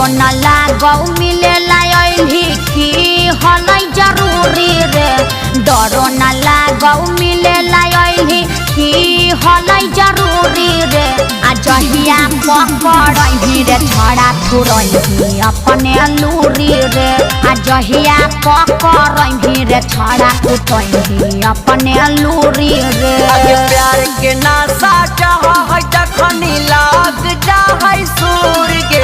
डरो न लागौ मिले लायली की हलै जरूरी रे डरो न लागौ मिले लायली की हलै जरूरी रे आ जहिया पकड़ही रे छड़ा थुरही अपने लूरी रे आ जहिया पकड़ही रे छड़ा थुरही अपने लूरी रे प्यार के नासा चाह जखनी लाग जाहै सूर गे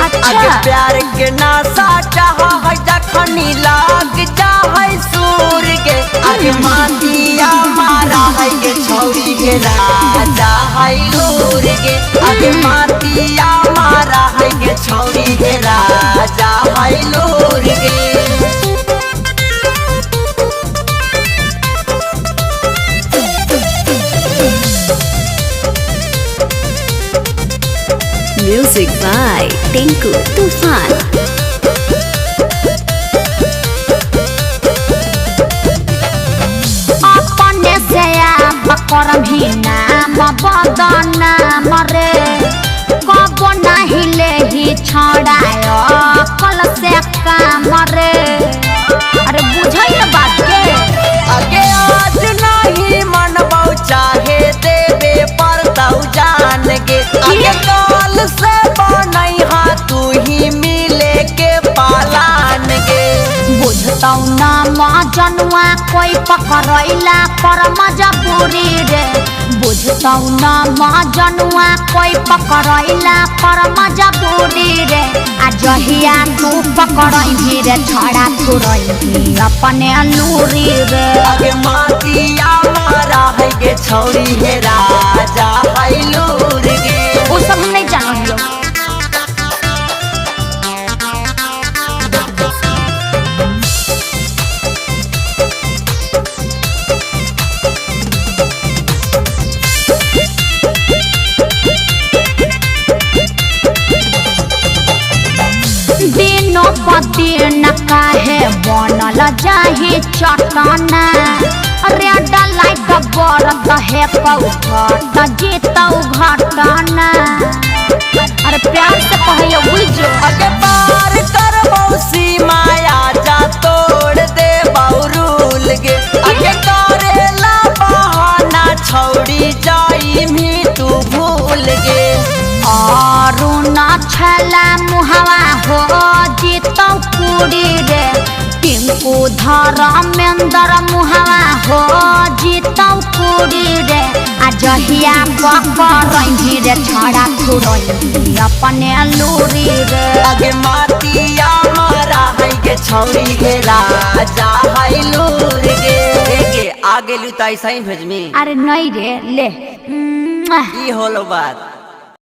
प्यार के नासा चाह जखनी लाग जाहै सूर गे अरे मातिया मारा है गे छौरी गे राजा है लूर गे अरे मातिया मारा है गे छौरी गे राजा है लूर गे Music by Tinku Tufan. अपने से बकर भी नाम बदनाम रे कब नहीं ले ही छड़ाय कल से काम रे अरे बुझे बात के आगे आज नहीं मनबौ चाहे देवे पर तौ जान गे आगे काल से बनई हा तू ही मिले के पालान गे बुझतौ न जनुआ कोई पकड़ैला पर मजबूरी रे बुझतौ न जनुआ कोई पकड़ैला पर मजबूरी रे आ जहिया तू पकड़ही रे छड़ा थुरही अपने लूरी रे आगे मातिया मारा है गे छौरी हे राजा है लूर गे वो सब हम नहीं जानो हम लोग दिनों दिन काहे बनल जाही चटना रेड लाइट बरत है पौघट जीतौ घटना अरे प्यार से कहियो बुझो आगे पार करबौ सीमाया जा तोड़ दे बाउरूल गे आगे करेला बहाना छौड़ी जाई मी तू भूल गे अरुणा छला मुहवा हो जीतौ कुड़ी रे टिंकू धर्मेंद्र मुहवा हो जीतौ कुड़ी रे आ जहिया पकड़ही रे छड़ा थुरही अपने लूरी रे आगे मातिया मारा है गे छौरी गे राजा है लूर गे आगे लुताई सही भेजमी अरे नहीं रे ले ई होलो बात।